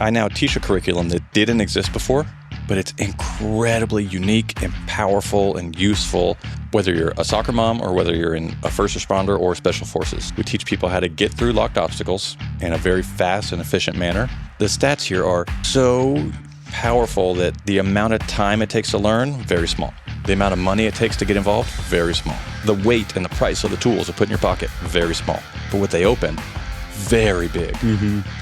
I now teach a curriculum that didn't exist before, but it's incredibly unique and powerful and useful, whether you're a soccer mom or whether you're in a first responder or special forces. We teach people how to get through locked obstacles in a very fast and efficient manner. The stats here are so powerful that the amount of time it takes to learn, very small. The amount of money it takes to get involved, very small. The weight and the price of the tools to put in your pocket, very small. But what they open, very big.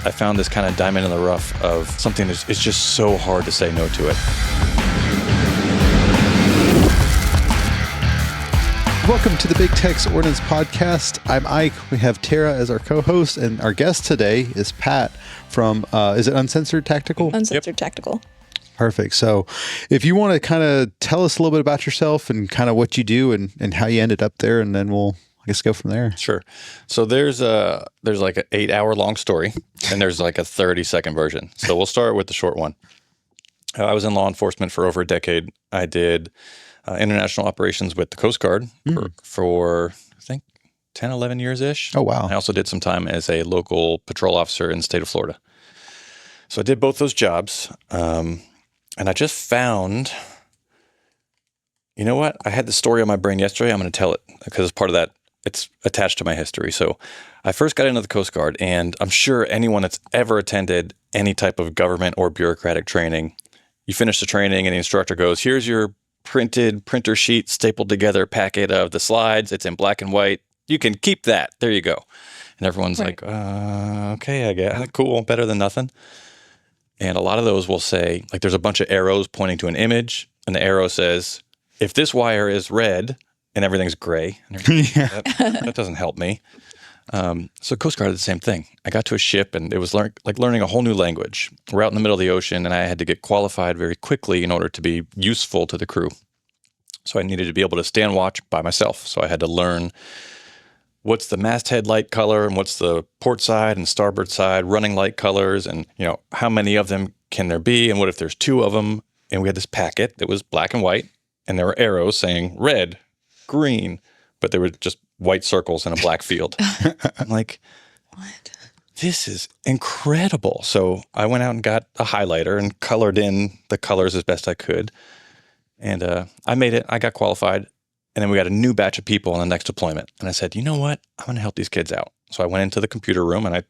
I found this kind of diamond in the rough of something that's it's just so hard to say no to it. Welcome to the Big Tex Ordnance Podcast. I'm Ike. We have Tara as our co-host, and our guest today is Pat from, is it Uncensored Tactical? Uncensored Tactical. Perfect. So if you want to kind of tell us a little bit about yourself and kind of what you do and how you ended up there, and then we'll, I guess, go from there. Sure. So there's like an 8-hour long story, and there's like a 30-second version. So we'll start with the short one. I was in law enforcement for over a decade. I did international operations with the Coast Guard for I think 10, 11 years-ish. Oh, wow. I also did some time as a local patrol officer in the state of Florida. So I did both those jobs. And I just found, you know what? I had the story on my brain yesterday. I'm going to tell it because as part of that, it's attached to my history. So I first got into the Coast Guard, and I'm sure anyone that's ever attended any type of government or bureaucratic training, you finish the training and the instructor goes, here's your printed printer sheet stapled together packet of the slides. It's in black and white. You can keep that. There you go. And everyone's like, okay, I guess. Cool. Better than nothing. And a lot of those will say, like, there's a bunch of arrows pointing to an image, and the arrow says, if this wire is red and everything's gray, and that doesn't help me. So Coast Guard did the same thing. I got to a ship, and it was like learning a whole new language. We're out in the middle of the ocean, and I had to get qualified very quickly in order to be useful to the crew. So I needed to be able to stand watch by myself. So I had to learn what's the masthead light color and what's the port side and starboard side running light colors, and how many of them can there be, and what if there's two of them? And we had this packet that was black and white, and there were arrows saying red, green, but there were just white circles in a black field. I'm like, what? This is incredible. So I went out and got a highlighter and colored in the colors as best I could, and I made it. I got qualified. And then we got a new batch of people on the next deployment. And I said, you know what? I'm going to help these kids out. So I went into the computer room and I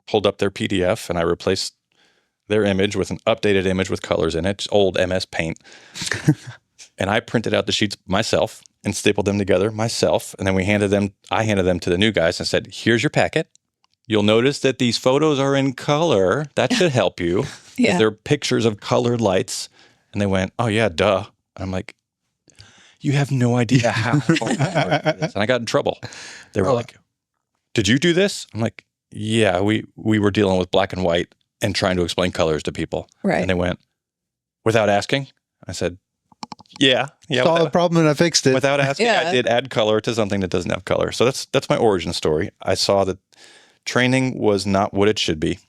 pulled up their PDF and I replaced their image with an updated image with colors in it, just old MS Paint. And I printed out the sheets myself and stapled them together myself. And then I handed them to the new guys and said, here's your packet. You'll notice that these photos are in color. That should help you. Yeah. They're pictures of colored lights. And they went, oh yeah, duh. And I'm like, you have no idea how hard it is. And I got in trouble. They were like, did you do this? I'm like, yeah, we were dealing with black and white and trying to explain colors to people. Right. And they went, without asking? I said, yeah. Saw the problem and I fixed it. Without asking, Yeah. I did add color to something that doesn't have color. So that's my origin story. I saw that training was not what it should be.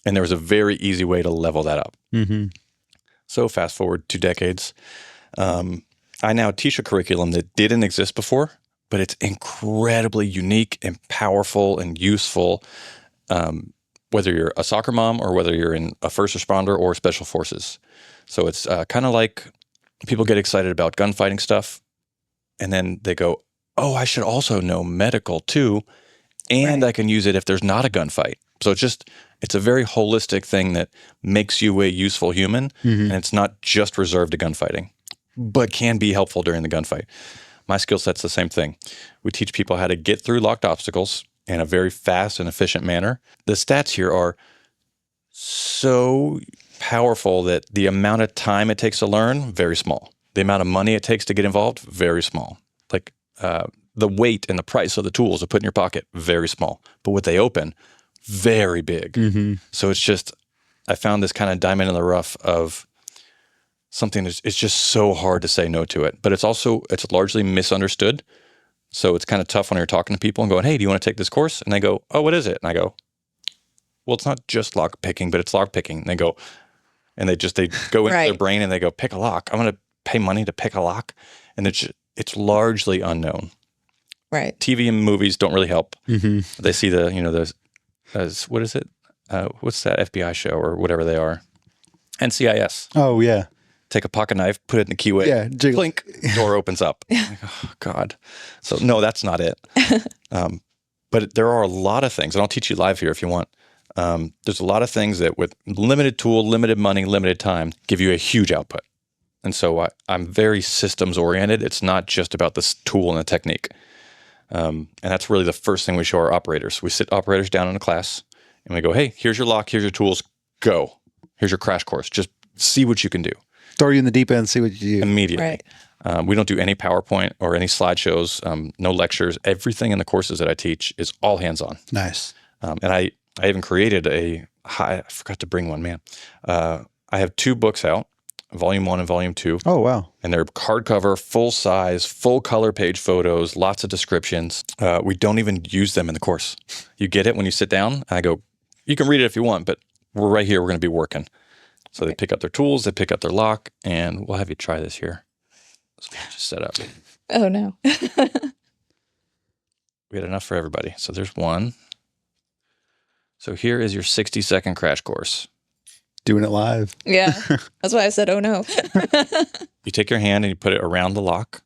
And there was a very easy way to level that up. So fast forward 2 decades. I now teach a curriculum that didn't exist before, but it's incredibly unique and powerful and useful, whether you're a soccer mom or whether you're in a first responder or special forces. So it's kind of like people get excited about gunfighting stuff, and then they go, oh, I should also know medical too, and I can use it if there's not a gunfight. So it's a very holistic thing that makes you a useful human, and it's not just reserved to gunfighting, but can be helpful during the gunfight. My skill set's the same thing. We teach people how to get through locked obstacles in a very fast and efficient manner. The stats here are so powerful that the amount of time it takes to learn, very small. The amount of money it takes to get involved, very small. Like the weight and the price of the tools to put in your pocket, very small. But what they open, very big. So I found this kind of diamond in the rough of something that's it's just so hard to say no to it. But it's largely misunderstood. So it's kind of tough when you're talking to people and going, hey, do you want to take this course? And they go, oh, what is it? And I go, well, it's not just lockpicking, but it's lockpicking. And they go, and they go into their brain and they go, pick a lock. I'm going to pay money to pick a lock. And it's largely unknown. Right. TV and movies don't really help. They see what is it? what's that FBI show or whatever they are? NCIS. Oh, yeah. Take a pocket knife, put it in the keyway. Yeah. Jiggle. Clink, door opens up. Like, oh, God. So, no, that's not it. But there are a lot of things, and I'll teach you live here if you want. There's a lot of things that with limited tool, limited money, limited time, give you a huge output. And so I'm very systems oriented. It's not just about this tool and the technique. And that's really the first thing we show our operators. We sit operators down in a class and we go, hey, here's your lock, here's your tools, go. Here's your crash course. Just see what you can do. Throw you in the deep end, see what you do. Immediately. Right. We don't do any PowerPoint or any slideshows, no lectures. Everything in the courses that I teach is all hands-on. Nice. And I even created I forgot to bring one, man. I have 2 books out, Volume 1 and Volume 2. Oh, wow. And they're hardcover, full size, full color page photos, lots of descriptions. We don't even use them in the course. You get it when you sit down. I go, you can read it if you want, but we're right here. We're going to be working. So they pick up their tools, they pick up their lock, and we'll have you try this here. So just set up. Oh, no. We had enough for everybody. So there's one. So here is your 60-second crash course. Doing it live. Yeah. That's why I said, oh, no. You take your hand and you put it around the lock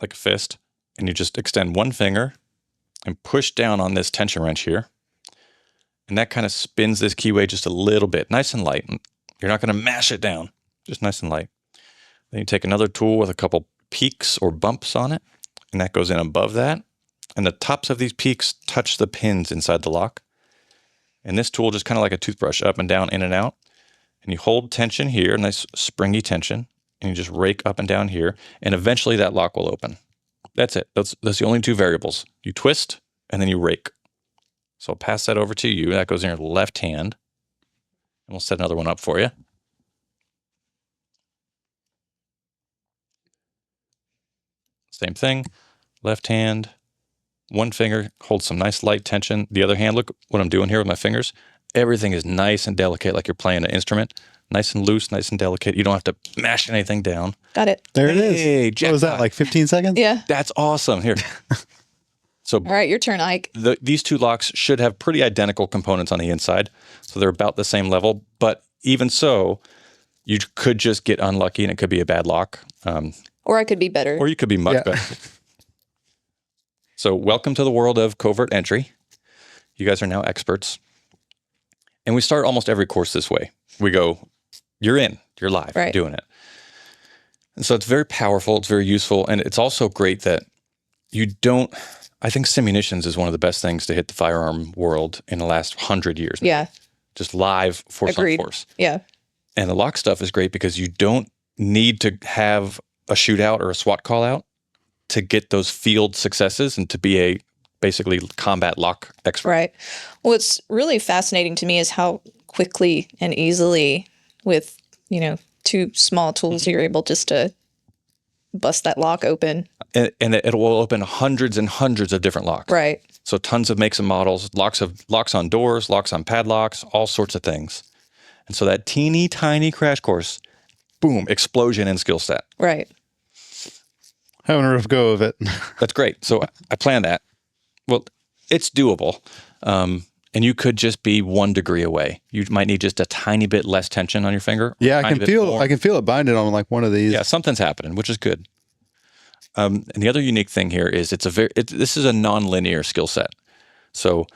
like a fist, and you just extend one finger and push down on this tension wrench here. And that kind of spins this keyway just a little bit, nice and light. You're not going to mash it down, just nice and light. Then you take another tool with a couple peaks or bumps on it, and that goes in above that. And the tops of these peaks touch the pins inside the lock. And this tool just kind of like a toothbrush, up and down, in and out. And you hold tension here, nice springy tension, and you just rake up and down here, and eventually that lock will open. That's it. That's the only 2 variables. You twist, and then you rake. So I'll pass that over to you. That goes in your left hand. And we'll set another one up for you. Same thing. Left hand. One finger holds some nice light tension. The other hand, look what I'm doing here with my fingers. Everything is nice and delicate, like you're playing an instrument. Nice and loose, nice and delicate. You don't have to mash anything down. Got it. There it is. Hey, What was that, jackpot. like 15 seconds? Yeah. That's awesome. Here. So All right, your turn, Ike. these 2 locks should have pretty identical components on the inside. So they're about the same level. But even so, you could just get unlucky and it could be a bad lock. Or I could be better. Or you could be much Yeah. better. So welcome to the world of covert entry. You guys are now experts. And we start almost every course this way. We go, you're in, you're live, Right. you're doing it. And so it's very powerful, it's very useful. And it's also great that you don't, I think simunitions is one of the best things to hit the firearm world in the last 100 years. Yeah. Just live force Agreed. on force. Yeah. And the lock stuff is great because you don't need to have a shootout or a SWAT call out to get those field successes and to be a basically combat lock expert. Right. What's really fascinating to me is how quickly and easily with, 2 small tools, you're able just to bust that lock open. And it will open hundreds and hundreds of different locks. Right. So tons of makes and models, locks on doors, locks on padlocks, all sorts of things. And so that teeny tiny crash course, boom, explosion in skill set. Right. Having a rough go of it. That's great. So I planned that. Well, it's doable. And you could just be 1 degree away. You might need just a tiny bit less tension on your finger. Yeah, I can feel it binding on like one of these. Yeah, something's happening, which is good. And the other unique thing here is this is a non-linear skill set. So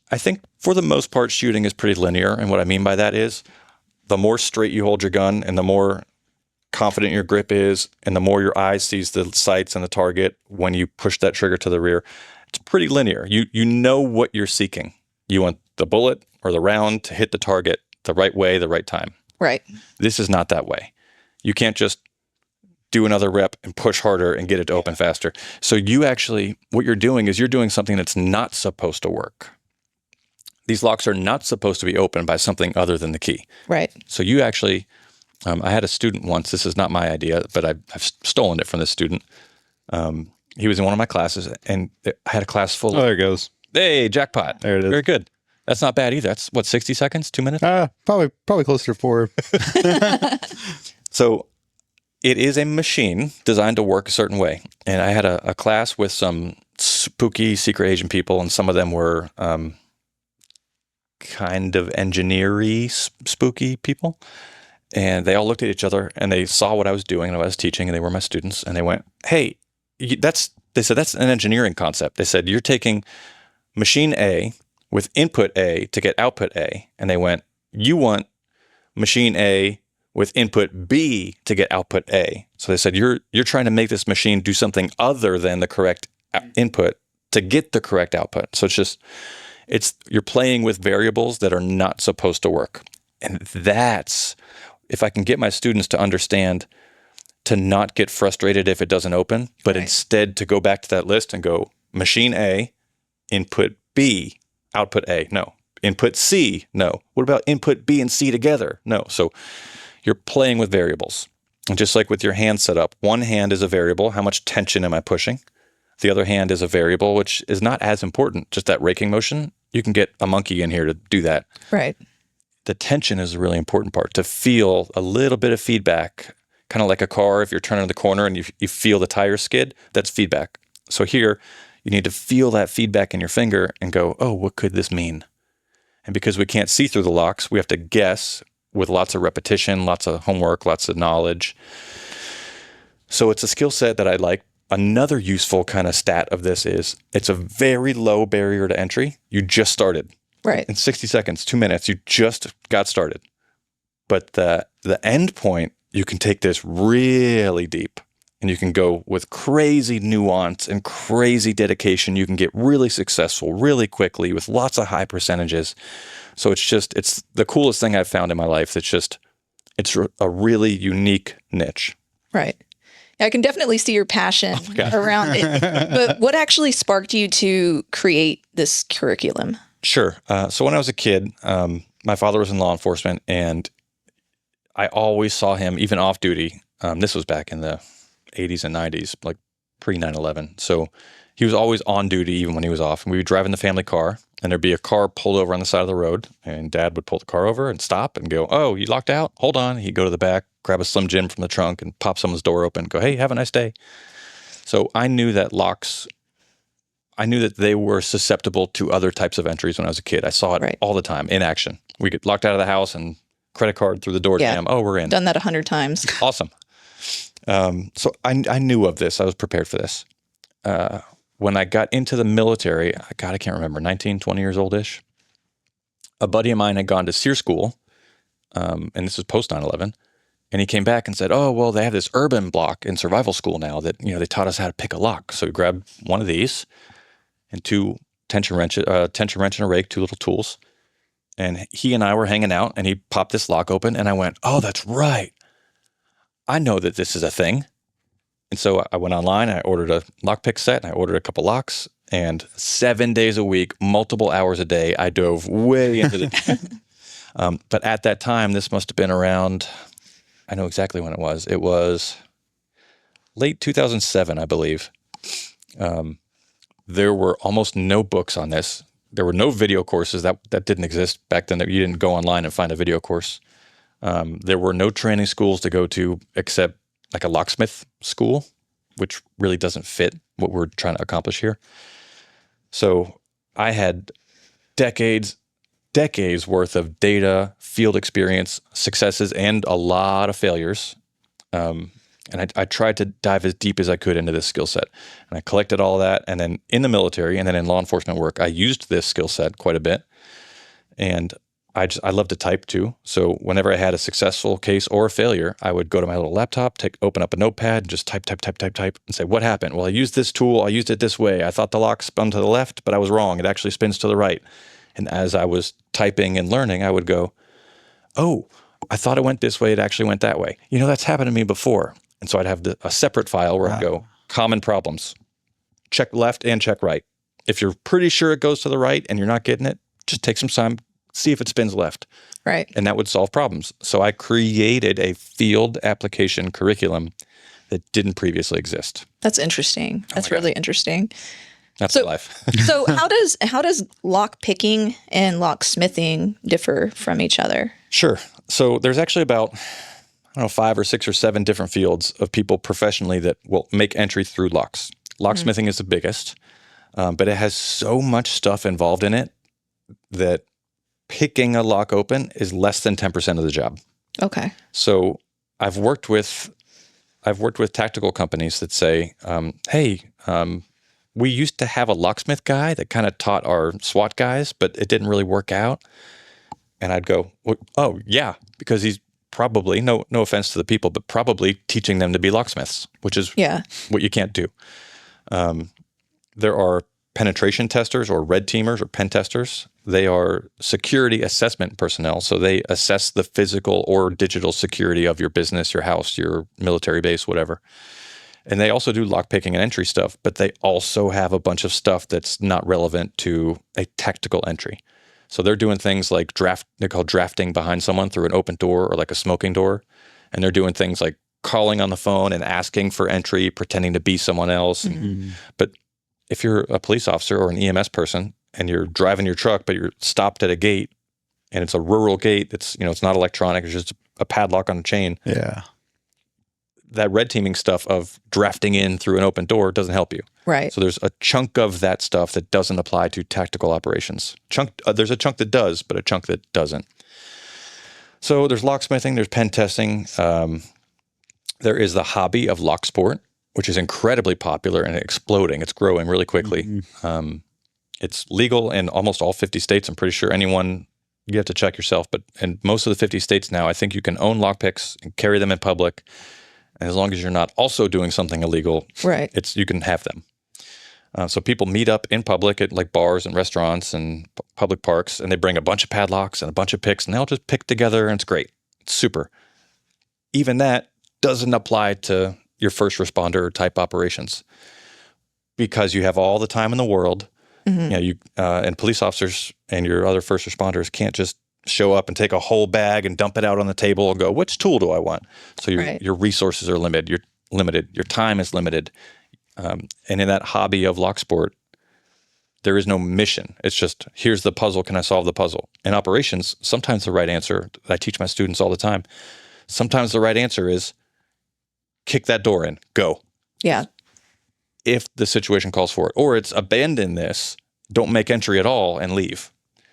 I think for the most part, shooting is pretty linear. And what I mean by that is the more straight you hold your gun and the more confident your grip is and the more your eye sees the sights and the target when you push that trigger to the rear, it's pretty linear. You know what you're seeking. You want the bullet or the round to hit the target the right way, the right time. Right. This is not that way. You can't just do another rep and push harder and get it to open faster. So you actually, what you're doing is you're doing something that's not supposed to work. These locks are not supposed to be opened by something other than the key. Right. So you actually, I had a student once, this is not my idea, but I've stolen it from this student. He was in one of my classes and I had a class full Oh, there it goes. Hey, jackpot. There it is. Very good. That's not bad either. That's what, 60 seconds, 2 minutes? Probably closer to 4. So it is a machine designed to work a certain way. And I had a class with some spooky secret agent people, and some of them were kind of engineer-y, spooky people. And they all looked at each other and they saw what I was doing and what I was teaching, and they were my students. And they went, hey, they said, that's an engineering concept. They said, you're taking machine A with input A to get output A. And they went, you want machine A with input B to get output A. So they said, you're trying to make this machine do something other than the correct input to get the correct output. So you're playing with variables that are not supposed to work. And that's, if I can get my students to understand, to not get frustrated if it doesn't open, but instead to go back to that list and go, machine A, input B, output A. No. Input C. No. What about input B and C together? No. So you're playing with variables. And just like with your hand setup, one hand is a variable. How much tension am I pushing? The other hand is a variable, which is not as important. Just that raking motion. You can get a monkey in here to do that. Right. The tension is a really important part, to feel a little bit of feedback, kind of like a car. If you're turning the corner and you feel the tire skid, that's feedback. So here, you need to feel that feedback in your finger and go, oh, what could this mean? And because we can't see through the locks, we have to guess with lots of repetition, lots of homework, lots of knowledge. So it's a skill set that I like. Another useful kind of stat of this is it's a very low barrier to entry. You just started. Right. In 60 seconds, 2 minutes, you just got started. But the end point, you can take this really deep and you can go with crazy nuance and crazy dedication. You can get really successful really quickly with lots of high percentages. So it's the coolest thing I've found in my life. It's a really unique niche. Right. I can definitely see your passion around it. But what actually sparked you to create this curriculum? Sure. So when I was a kid, my father was in law enforcement, and I always saw him, even off duty. This was back in the 80s and 90s, like pre 9/11. So he was always on duty, even when he was off. And we would drive in the family car, and there'd be a car pulled over on the side of the road, and Dad would pull the car over and stop and go, "Oh, you locked out? Hold on." He'd go to the back, grab a Slim Jim from the trunk, and pop someone's door open. Go, "Hey, have a nice day." So I knew that they were susceptible to other types of entries when I was a kid. I saw it all the time in action. We get locked out of the house and credit card through the door jam. Oh, we're in. Done that 100 times. Awesome. So I knew of this. I was prepared for this. When I got into the military, I can't remember, 19, 20 years old-ish. A buddy of mine had gone to SEER school, and this was post 9/11. And he came back and said, "Oh, well, they have this urban block in survival school now that, they taught us how to pick a lock." So we grabbed one of these and two tension wrench and a rake, two little tools. And he and I were hanging out, and he popped this lock open, and I went, "Oh, that's right. I know that this is a thing." And so I went online, I ordered a lockpick set, and I ordered a couple locks, and 7 days a week, multiple hours a day, I dove way into the but at that time, this must have been around, I know exactly when it was. It was late 2007, I believe. There were almost no books on this. There were no video courses. That didn't exist back then. You didn't go online and find a video course. There were no training schools to go to except like a locksmith school, which really doesn't fit what we're trying to accomplish here. So I had decades worth of data, field experience, successes, and a lot of failures. And I tried to dive as deep as I could into this skill set. And I collected all that. And then in the military and then in law enforcement work, I used this skill set quite a bit. And I love to type too. So whenever I had a successful case or a failure, I would go to my little laptop, open up a notepad, and just type, and say, "What happened? Well, I used this tool. I used it this way. I thought the lock spun to the left, but I was wrong. It actually spins to the right." And as I was typing and learning, I would go, "Oh, I thought it went this way. It actually went that way. That's happened to me before." And so I'd have a separate file where I'd go, common problems, check left and check right. If you're pretty sure it goes to the right and you're not getting it, just take some time, see if it spins left. Right. And that would solve problems. So I created a field application curriculum that didn't previously exist. That's interesting. That's really interesting. That's life. So how does lock picking and locksmithing differ from each other? Sure. So there's actually about 5 or 6 or 7 different fields of people professionally that will make entry through locks. Locksmithing is the biggest, but it has so much stuff involved in it that picking a lock open is less than 10% of the job. Okay. So I've worked with tactical companies that say, hey, we used to have a locksmith guy that kind of taught our SWAT guys, but it didn't really work out. And I'd go, well, oh yeah, because he's probably, no offense to the people, but probably teaching them to be locksmiths, which is what you can't do. There are penetration testers or red teamers or pen testers. They are security assessment personnel. So they assess the physical or digital security of your business, your house, your military base, whatever. And they also do lockpicking and entry stuff, but they also have a bunch of stuff that's not relevant to a tactical entry. So they're doing things like they're called drafting behind someone through an open door or like a smoking door. And they're doing things like calling on the phone and asking for entry, pretending to be someone else. But if you're a police officer or an EMS person and you're driving your truck, but you're stopped at a gate and it's a rural gate, it's not electronic, it's just a padlock on a chain. Yeah. That red teaming stuff of drafting in through an open door doesn't help you. Right. So there's a chunk of that stuff that doesn't apply to tactical operations. There's a chunk that does, but a chunk that doesn't. So there's locksmithing, there's pen testing. There is the hobby of lock sport, which is incredibly popular and exploding. It's growing really quickly. It's legal in almost all 50 states. I'm pretty sure you have to check yourself, but in most of the 50 states now, I think you can own lockpicks and carry them in public. And as long as you're not also doing something illegal, right, you can have them. So people meet up in public at like bars and restaurants and public parks, and they bring a bunch of padlocks and a bunch of picks, and they'll just pick together, and it's great. It's super. Even that doesn't apply to your first responder type operations because you have all the time in the world. And police officers and your other first responders can't just show up and take a whole bag and dump it out on the table and go, which tool do I want? So your resources are limited. You're limited. Your time is limited. And in that hobby of lock sport, there is no mission. It's just, here's the puzzle. Can I solve the puzzle? In operations, sometimes the right answer, I teach my students all the time, sometimes the right answer is kick that door in, go. Yeah. If the situation calls for it. Or it's abandon this, don't make entry at all, and leave.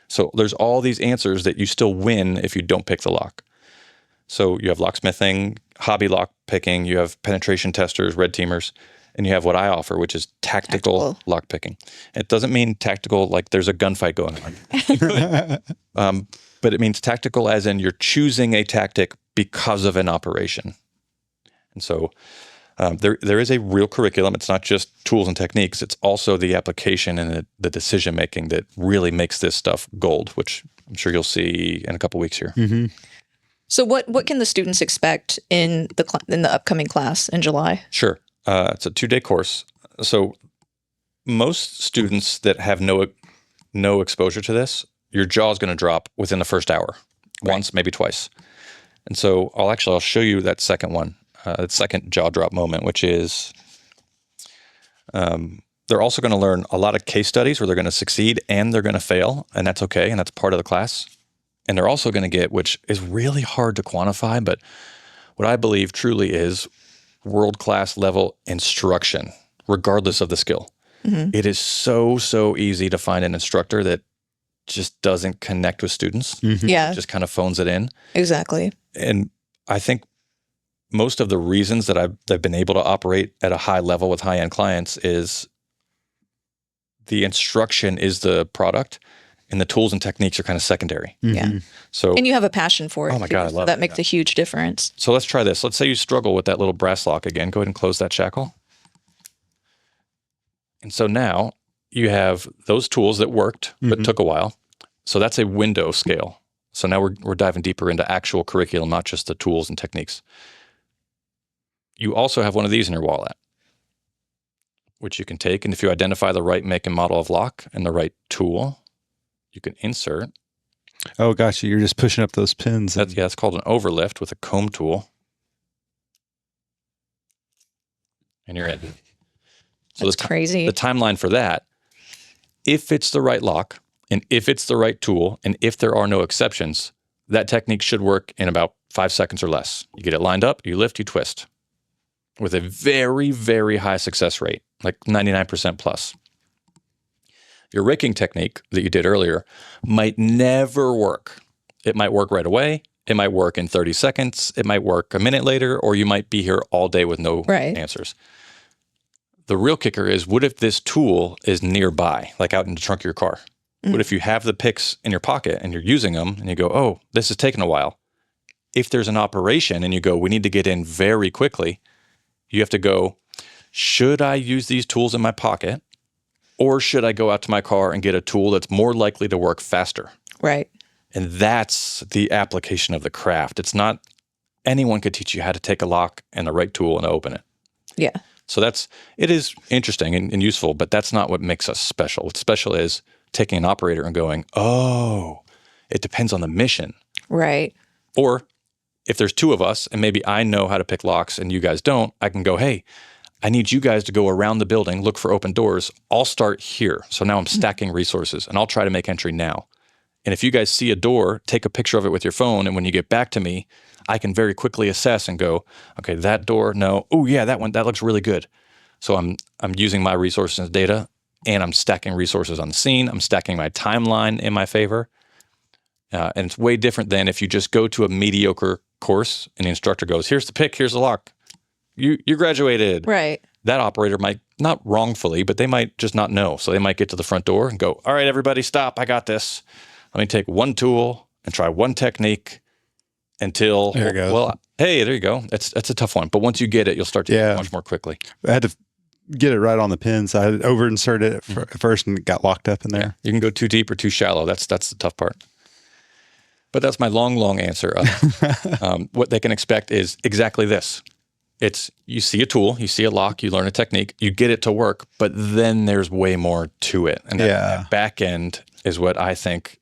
So there's all these answers that you still win if you don't pick the lock. So you have locksmithing, hobby lock picking, you have penetration testers, red teamers, and you have what I offer, which is tactical lock picking. It doesn't mean tactical like there's a gunfight going on. But it means tactical as in you're choosing a tactic because of an operation. And so there is a real curriculum. It's not just tools and techniques. It's also the application and the decision making that really makes this stuff gold, which I'm sure you'll see in a couple weeks here. So what can the students expect in the upcoming class in July? Sure. It's a 2-day course. So most students that have no exposure to this, your jaw is going to drop within the first hour, once, maybe twice. And so I'll show you that second one. The second jaw drop moment, which is they're also going to learn a lot of case studies where they're going to succeed and they're going to fail, and that's okay, and that's part of the class. And they're also going to get, which is really hard to quantify, but what I believe truly is world-class level instruction, regardless of the skill. It is so easy to find an instructor that just doesn't connect with students. Yeah. Just kind of phones it in. Exactly. And I think most of the reasons that I've been able to operate at a high level with high-end clients is the instruction is the product and the tools and techniques are kind of secondary. Yeah. So, and you have a passion for it. Oh my God, I love that. Makes a huge difference. So let's try this. Let's say you struggle with that little brass lock again. Go ahead and close that shackle. And so now you have those tools that worked, but took a while. So that's a window scale. So now we're diving deeper into actual curriculum, not just the tools and techniques. You also have one of these in your wallet, which you can take. And if you identify the right make and model of lock and the right tool, you can insert. Oh, gotcha. You're just pushing up those pins. It's called an overlift with a comb tool. And you're in. So that's crazy. The timeline for that, if it's the right lock and if it's the right tool and if there are no exceptions, that technique should work in about 5 seconds or less. You get it lined up, you lift, you twist with a very, very high success rate, like 99% plus. Your raking technique that you did earlier might never work. It might work right away. It might work in 30 seconds. It might work a minute later, or you might be here all day with no Right. answers. The real kicker is, what if this tool is nearby, like out in the trunk of your car? What if you have the picks in your pocket and you're using them and you go, oh, this is taking a while. If there's an operation and you go, we need to get in very quickly, you have to go, should I use these tools in my pocket, or should I go out to my car and get a tool that's more likely to work faster? Right. And that's the application of the craft. It's not anyone could teach you how to take a lock and the right tool and open it. Yeah. So it is interesting and useful, but that's not what makes us special. What's special is taking an operator and going, oh, it depends on the mission. Right. Or if there's two of us and maybe I know how to pick locks and you guys don't, I can go, hey, I need you guys to go around the building, look for open doors. I'll start here. So now I'm stacking resources and I'll try to make entry now. And if you guys see a door, take a picture of it with your phone. And when you get back to me, I can very quickly assess and go, okay, that door, no. Oh yeah, that one, that looks really good. So I'm using my resources and data, and I'm stacking resources on the scene. I'm stacking my timeline in my favor. And it's way different than if you just go to a mediocre course and the instructor goes, here's the pick, here's the lock. You graduated. Right. That operator might, not wrongfully, but they might just not know. So they might get to the front door and go, all right, everybody stop, I got this. Let me take one tool and try one technique until, there you go. Well, hey, there you go. That's a tough one. But once you get it, you'll start to get it much more quickly. I had to get it right on the pins. I had over inserted it at first and it got locked up in there. Yeah. You can go too deep or too shallow. That's the tough part. But that's my long answer. What they can expect is exactly this. It's you see a tool, you see a lock, you learn a technique, you get it to work, but then there's way more to it. And that back end is what I think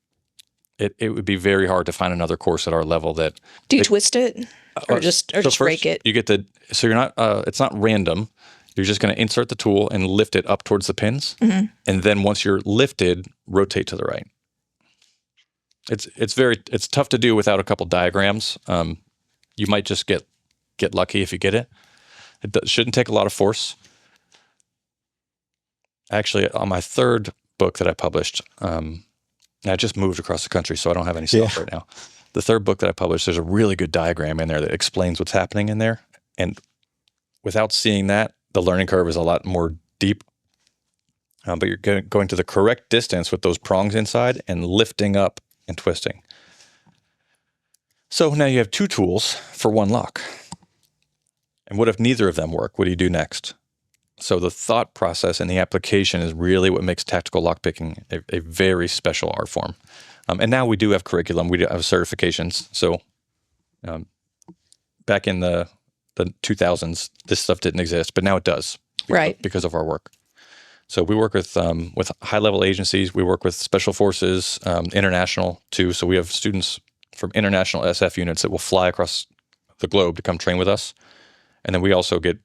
it would be very hard to find another course at our level that. Do you twist it or just first, rake it? You get so you're not, it's not random. You're just going to insert the tool and lift it up towards the pins. Mm-hmm. And then once you're lifted, rotate to the right. It's tough to do without a couple diagrams. You might just get lucky if you get it. It shouldn't take a lot of force. Actually, on my third book that I published, I just moved across the country, so I don't have any stuff right now. The third book that I published, there's a really good diagram in there that explains what's happening in there. And without seeing that, the learning curve is a lot more deep. But you're going to the correct distance with those prongs inside and lifting up and twisting. So now you have two tools for one lock. And what if neither of them work? What do you do next? So the thought process and the application is really what makes tactical lockpicking a very special art form. And now we do have curriculum. We do have certifications. So back in the 2000s, this stuff didn't exist, but now it does. Because of our work. So we work with high-level agencies. We work with special forces, international too. So we have students from international SF units that will fly across the globe to come train with us. And then we also get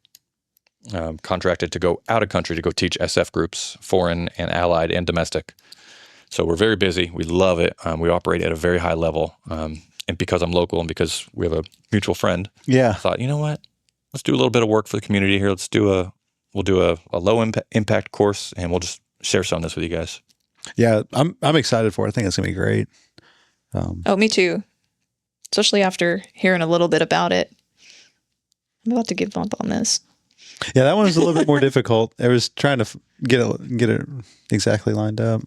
contracted to go out of country to go teach SF groups, foreign and allied and domestic. So we're very busy. We love it. We operate at a very high level. And because I'm local and because we have a mutual friend, I thought, you know what? Let's do a little bit of work for the community here. We'll do a low impact course, and we'll just share some of this with you guys. Yeah, I'm excited for it. I think it's gonna be great. Me too. Especially after hearing a little bit about it. I'm about to give up on this. Yeah, that one was a little bit more difficult. I was trying to get it exactly lined up.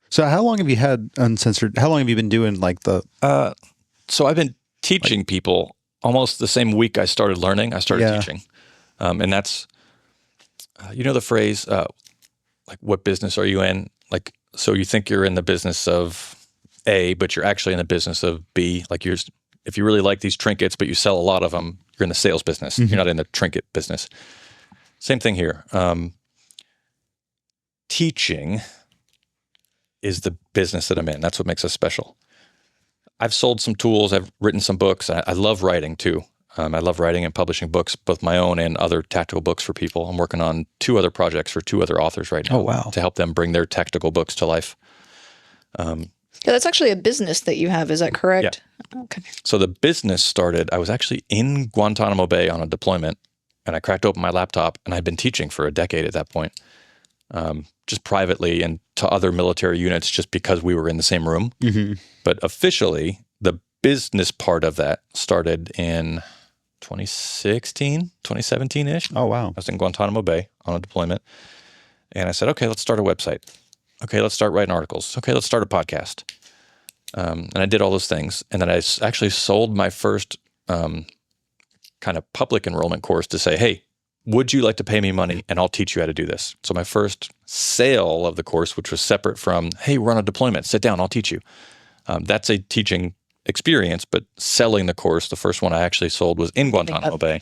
So how long have you had Uncensored? How long have you been doing like the... So I've been teaching people almost the same week I started learning. I started teaching. And that's, you know the phrase, like, what business are you in? Like, so you think you're in the business of A, but you're actually in the business of B. Like if you really like these trinkets, but you sell a lot of them, you're in the sales business. Mm-hmm. You're not in the trinket business. Same thing here. Teaching is the business that I'm in. That's what makes us special. I've sold some tools. I've written some books. I love writing too. I love writing and publishing books, both my own and other tactical books for people. I'm working on 2 other projects for 2 other authors right now. Oh, wow. To help them bring their tactical books to life. Yeah, that's actually a business that you have. Is that correct? Yeah. Okay. So the business started, I was actually in Guantanamo Bay on a deployment, and I cracked open my laptop, and I'd been teaching for a decade at that point. just privately and to other military units just because we were in the same room. But officially, the business part of that started in 2017-ish. Oh, wow. I was in Guantanamo Bay on a deployment. And I said, okay, let's start a website. Okay, let's start writing articles. Okay, let's start a podcast. And I did all those things. And then I actually sold my first kind of public enrollment course to say, hey, would you like to pay me money and I'll teach you how to do this? So my first sale of the course, which was separate from, hey, we're on a deployment, sit down, I'll teach you. That's a teaching experience, but selling the course, the first one I actually sold was in Guantanamo Bay.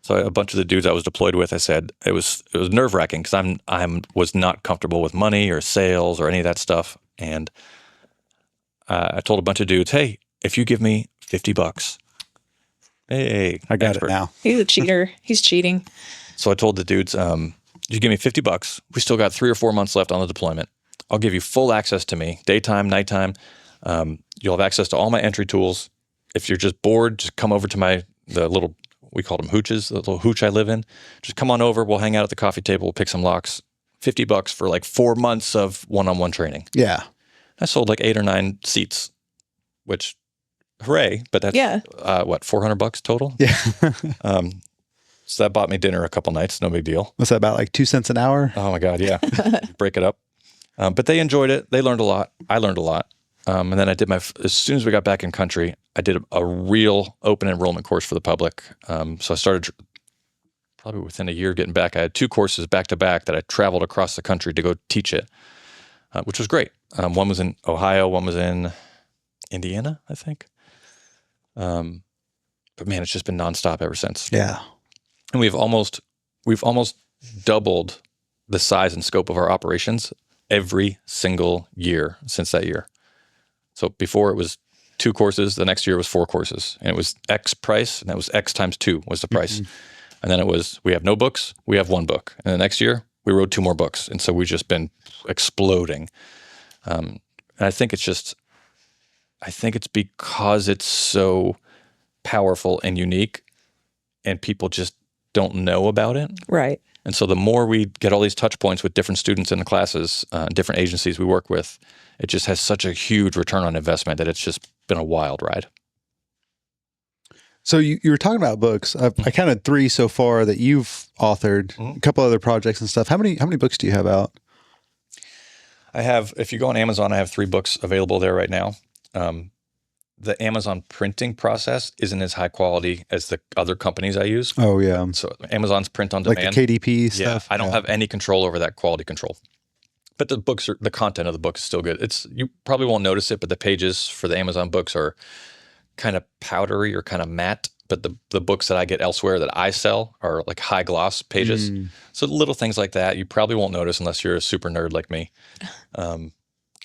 So a bunch of the dudes I was deployed with, I said, it was nerve-wracking because I was not comfortable with money or sales or any of that stuff. And I told a bunch of dudes, hey, if you give me $50, hey, I got expert. it now. He's a cheater. He's cheating. So I told the dudes, you give me $50. We still got 3 or 4 months left on the deployment. I'll give you full access to me, daytime, nighttime. You'll have access to all my entry tools. If you're just bored, just come over to the little, we called them hooches, the little hooch I live in. Just come on over. We'll hang out at the coffee table. We'll pick some locks. $50 for like 4 months of one-on-one training. Yeah. I sold like 8 or 9 seats, which hooray! But that's what, $400 total? Yeah. So that bought me dinner a couple nights. No big deal. What's that, about like 2 cents an hour? Oh my God, yeah. Break it up. But they enjoyed it. They learned a lot. I learned a lot. And then I did as soon as we got back in country, I did a real open enrollment course for the public. So I started probably within a year getting back. I had 2 courses back to back that I traveled across the country to go teach it, which was great. One was in Ohio, one was in Indiana, I think. But man, it's just been nonstop ever since. Yeah. And we've almost doubled the size and scope of our operations every single year since that year. So before it was 2 courses, the next year was 4 courses, and it was X price, and that was X times 2 was the price. And then it was, we have no books, we have 1 book. And the next year we wrote 2 more books. And so we've just been exploding. And I think it's because it's so powerful and unique and people just don't know about it. Right. And so the more we get all these touch points with different students in the classes, different agencies we work with, it just has such a huge return on investment that it's just been a wild ride. So you were talking about books. I counted 3 so far that you've authored, a couple other projects and stuff. How many books do you have out? I have, if you go on Amazon, I have 3 books available there right now. The Amazon printing process isn't as high quality as the other companies I use. Oh, yeah. So Amazon's print on demand. Like the KDP stuff? Yeah, I don't have any control over that quality control. But the content of the book is still good. You probably won't notice it, but the pages for the Amazon books are kind of powdery or kind of matte. But the books that I get elsewhere that I sell are like high gloss pages. So little things like that you probably won't notice unless you're a super nerd like me.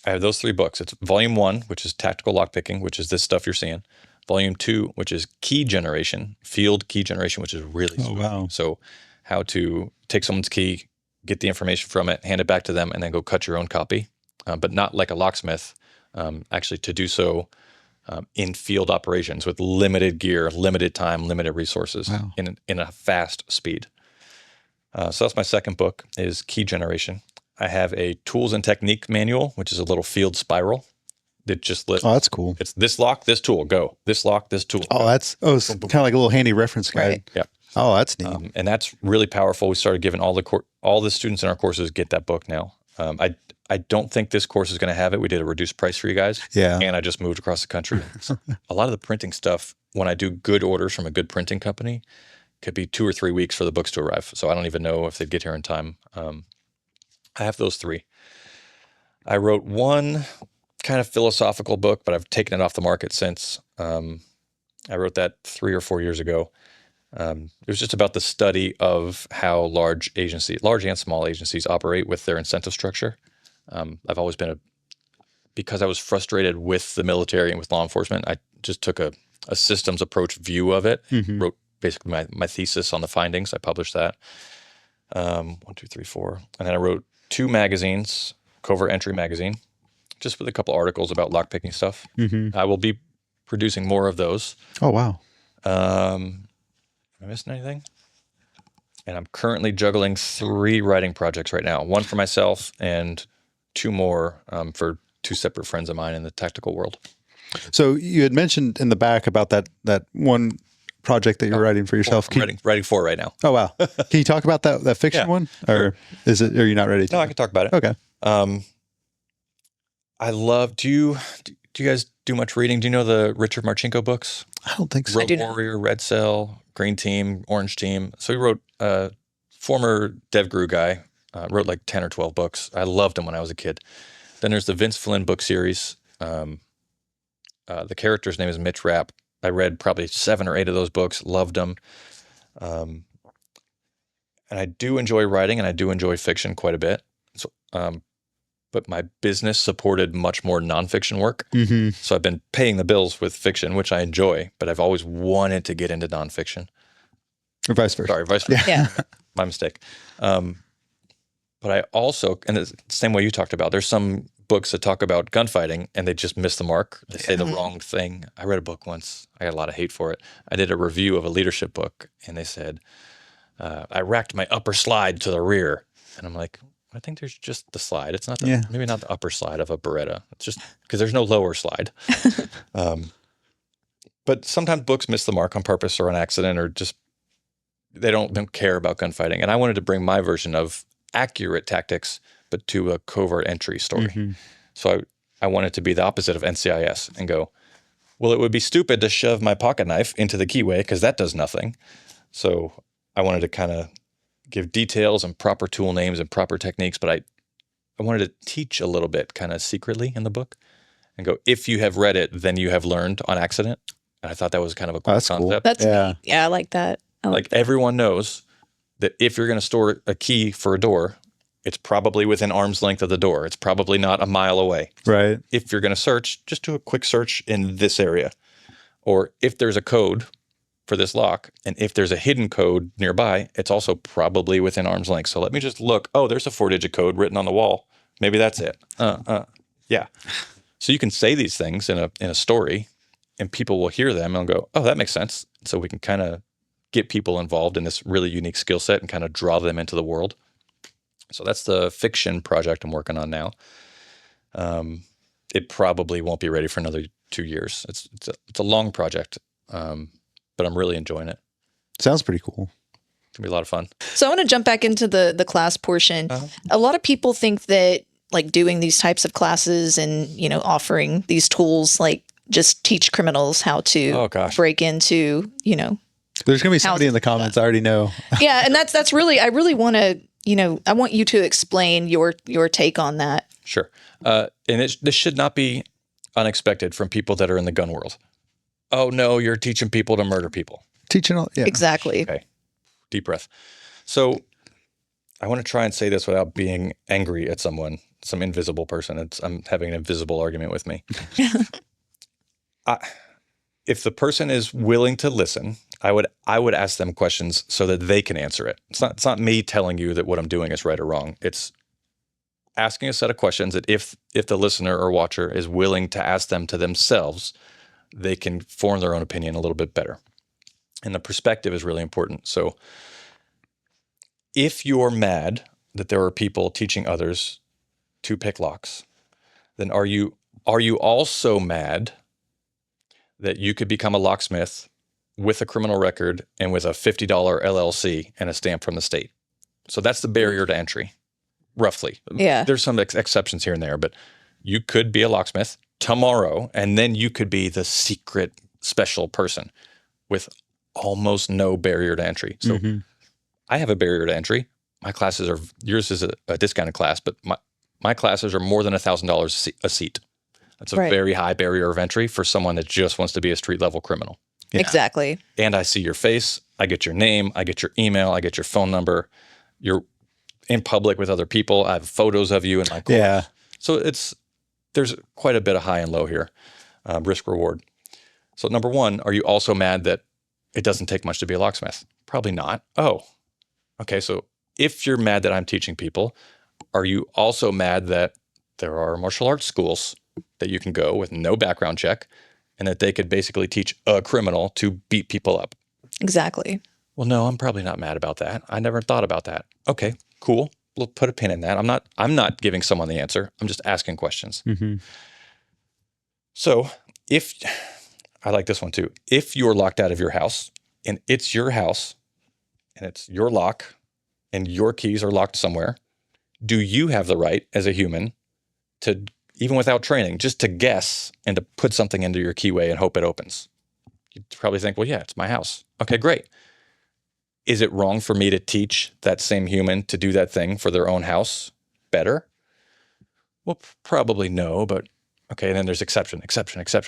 I have those 3 books. It's volume 1, which is tactical lockpicking, which is this stuff you're seeing. Volume 2, which is key generation, field key generation, which is really sweet. Wow. So how to take someone's key, get the information from it, hand it back to them, and then go cut your own copy. But not like a locksmith, actually to do so in field operations with limited gear, limited time, limited resources in a fast speed. So that's my second book is key generation. I have a tools and technique manual, which is a little field spiral that just lists. Oh, that's cool. It's this lock, this tool, go. This lock, this tool. Oh, it's kind of like a little handy reference guide. Right. Yeah. Oh, that's neat. And that's really powerful. We started giving all the students in our courses get that book now. I don't think this course is going to have it. We did a reduced price for you guys. Yeah. And I just moved across the country. A lot of the printing stuff, when I do good orders from a good printing company, could be 2 or 3 weeks for the books to arrive. So I don't even know if they'd get here in time. I have those 3. I wrote one kind of philosophical book, but I've taken it off the market since. I wrote that 3 or 4 years ago. It was just about the study of how large and small agencies operate with their incentive structure. I've always been because I was frustrated with the military and with law enforcement, I just took a systems approach view of it, wrote basically my thesis on the findings. I published that. 1, 2, 3, 4. And then I wrote 2 magazines, Covert Entry magazine, just with a couple articles about lockpicking stuff. I will be producing more of those. Oh, wow. Am I missing anything? And I'm currently juggling 3 writing projects right now. 1 for myself and 2 more for 2 separate friends of mine in the tactical world. So you had mentioned in the back about that one project that you're writing for yourself. I'm writing 4 right now. Oh, wow. Can you talk about that fiction one? Or are you not ready to? No, I can talk about it. Okay. I love, do you guys do much reading? Do you know the Richard Marchenko books? I don't think so. Rogue Warrior, Red Cell, Green Team, Orange Team. So he wrote, former DevGru guy, wrote like 10 or 12 books. I loved him when I was a kid. Then there's the Vince Flynn book series. The character's name is Mitch Rapp. I read probably 7 or 8 of those books, loved them. And I do enjoy writing and I do enjoy fiction quite a bit. So, but my business supported much more nonfiction work. Mm-hmm. So I've been paying the bills with fiction, which I enjoy, but I've always wanted to get into nonfiction. Or vice versa. Sorry, vice versa. Yeah. My mistake. But I also, and it's the same way you talked about, there's some books that talk about gunfighting and they just miss the mark. They say the wrong thing. I read a book once. I got a lot of hate for it. I did a review of a leadership book and they said, I racked my upper slide to the rear. And I'm like, I think there's just the slide. It's not maybe not the upper slide of a Beretta. It's just because there's no lower slide. But sometimes books miss the mark on purpose or on accident, or just they don't care about gunfighting. And I wanted to bring my version of accurate tactics, but to a covert entry story. Mm-hmm. So I wanted to be the opposite of NCIS and go, well, it would be stupid to shove my pocket knife into the keyway because that does nothing. So I wanted to kind of give details and proper tool names and proper techniques, but I wanted to teach a little bit kind of secretly in the book and go, if you have read it, then you have learned on accident. And I thought that was kind of a cool concept. Cool. That's neat. Yeah, I like that. Like everyone knows that if you're going to store a key for a door, it's probably within arm's length of the door. It's probably not a mile away. Right. If you're going to search, just do a quick search in this area. Or if there's a code for this lock, and if there's a hidden code nearby, it's also probably within arm's length. So let me just look. Oh, there's a 4-digit code written on the wall. Maybe that's it. Yeah. So you can say these things in a story, and people will hear them and go, oh, that makes sense. So we can kind of get people involved in this really unique skill set and kind of draw them into the world. So that's the fiction project I'm working on now. It probably won't be ready for another 2 years. It's a long project. But I'm really enjoying it. Sounds pretty cool. It's gonna be a lot of fun. So I want to jump back into the class portion. A lot of people think that like doing these types of classes and, offering these tools, like just teach criminals how to break into, There's going to be somebody in the comments. I already know. Yeah. And that's really, I really want to, I want you to explain your take on that. Sure. And this should not be unexpected from people that are in the gun world. Oh, no, you're teaching people to murder people. Teaching all, yeah. Exactly. Okay. Deep breath. So I want to try and say this without being angry at someone, some invisible person. I'm having an invisible argument with me. If the person is willing to listen, I would ask them questions so that they can answer it. It's not me telling you that what I'm doing is right or wrong. It's asking a set of questions that if the listener or watcher is willing to ask them to themselves, they can form their own opinion a little bit better. And the perspective is really important. So if you're mad that there are people teaching others to pick locks, then are you also mad that you could become a locksmith with a criminal record and with a $50 LLC and a stamp from the state? So that's the barrier to entry, roughly. Yeah. There's some exceptions here and there, but you could be a locksmith tomorrow, and then you could be the secret special person with almost no barrier to entry. So I have a barrier to entry. My classes are, yours is a discounted class, but my classes are more than $1,000 a seat. That's a very high barrier of entry for someone that just wants to be a street level criminal. Yeah. Exactly. And I see your face, I get your name, I get your email, I get your phone number. You're in public with other people. I have photos of you in my course. Yeah. So there's quite a bit of high and low here, risk reward. So number one, are you also mad that it doesn't take much to be a locksmith? Probably not. Oh, okay. So if you're mad that I'm teaching people, are you also mad that there are martial arts schools that you can go with no background check and that they could basically teach a criminal to beat people up? Exactly. Well, no, I'm probably not mad about that. I never thought about that. Okay, cool. We'll put a pin in that. I'm not giving someone the answer. I'm just asking questions. Mm-hmm. So I like this one too. If you're locked out of your house and it's your house and it's your lock and your keys are locked somewhere, do you have the right as a human to, even without training, just to guess and to put something into your keyway and hope it opens? You'd probably think, well, yeah, it's my house. Okay, great. Is it wrong for me to teach that same human to do that thing for their own house better? Well, probably no, but okay. And then there's exception.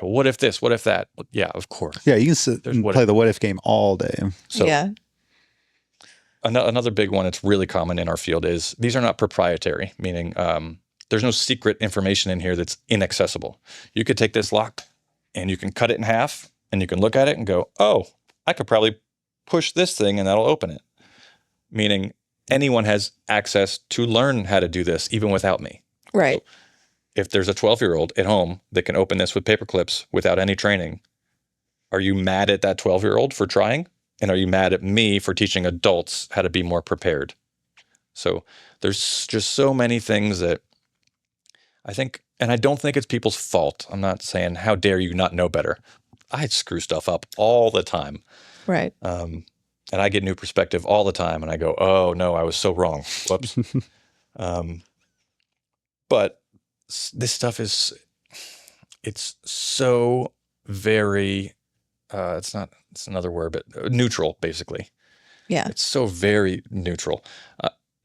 What if this? What if that? Well, yeah, of course. Yeah, you can sit and play the what if game all day. So yeah. Another big one that's really common in our field is these are not proprietary, meaning there's no secret information in here that's inaccessible. You could take this lock and you can cut it in half and you can look at it and go, oh, I could probably push this thing and that'll open it. Meaning anyone has access to learn how to do this even without me. Right. So if there's a 12-year-old at home that can open this with paper clips without any training, are you mad at that 12-year-old for trying? And are you mad at me for teaching adults how to be more prepared? So there's just so many things that I think, and I don't think it's people's fault. I'm not saying, how dare you not know better? I screw stuff up all the time. Right. And I get new perspective all the time and I go, oh no, I was so wrong. Whoops. But this stuff it's so very, it's another word, but neutral, basically. Yeah. It's so very neutral.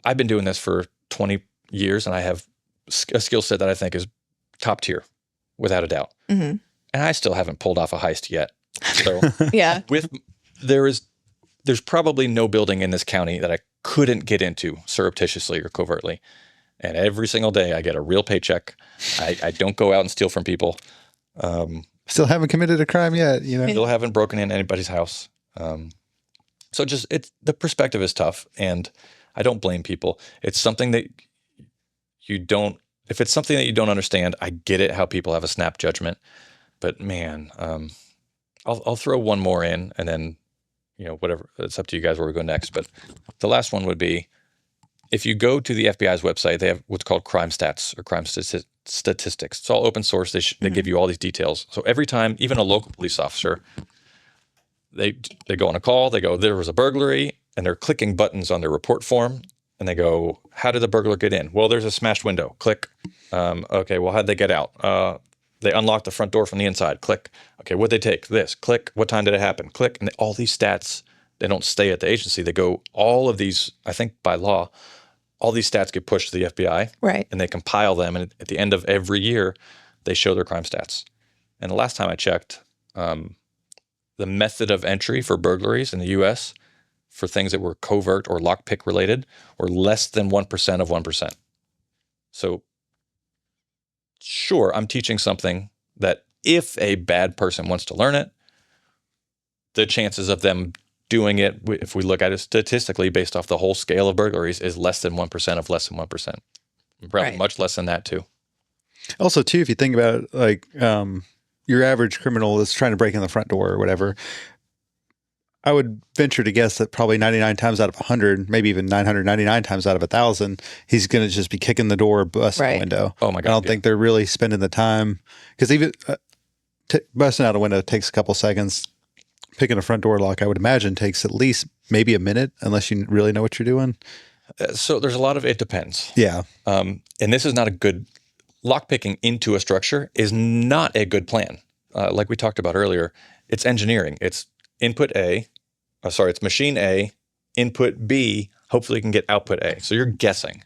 I've been doing this for 20 years and I have a skill set that I think is top tier, without a doubt. Mm-hmm. And I still haven't pulled off a heist yet. So yeah. There's probably no building in this county that I couldn't get into surreptitiously or covertly. And every single day I get a real paycheck. I don't go out and steal from people. Still haven't committed a crime yet, Still haven't broken in anybody's house. So the perspective is tough, and I don't blame people. It's something that if it's something that you don't understand, I get it how people have a snap judgment. But man, I'll throw one more in, and then whatever. It's up to you guys where we go next. But the last one would be, if you go to the FBI's website, they have what's called crime stats or crime statistics. It's all open source. They give you all these details. So every time, even a local police officer, they go on a call, they go, there was a burglary, and they're clicking buttons on their report form, and they go, how did the burglar get in? Well, there's a smashed window. Click. Okay, well, how'd they get out? They unlocked the front door from the inside. Click. Okay, what'd they take? This. Click. What time did it happen? Click. And all these stats, they don't stay at the agency. They go, all of these, I think by law, all these stats get pushed to the FBI. Right. And they compile them. And at the end of every year, they show their crime stats. And the last time I checked, the method of entry for burglaries in the U.S. for things that were covert or lockpick related were less than 1% of 1%. So sure, I'm teaching something that if a bad person wants to learn it, the chances of them doing it, if we look at it statistically based off the whole scale of burglaries, is less than 1% of less than 1%. Probably much less than that too. Also, too, if you think about it, like your average criminal is trying to break in the front door or whatever, I would venture to guess that probably 99 times out of 100, maybe even 999 times out of 1,000, he's going to just be kicking the door, busting the window. Oh my God. I don't think they're really spending the time, because even busting out a window takes a couple seconds. Picking a front door lock, I would imagine, takes at least maybe a minute, unless you really know what you're doing. So there's a lot of it depends. Yeah. And this is not a good, lockpicking into a structure is not a good plan. Like we talked about earlier, it's engineering. It's input A, it's machine A, input B, hopefully you can get output A. So you're guessing.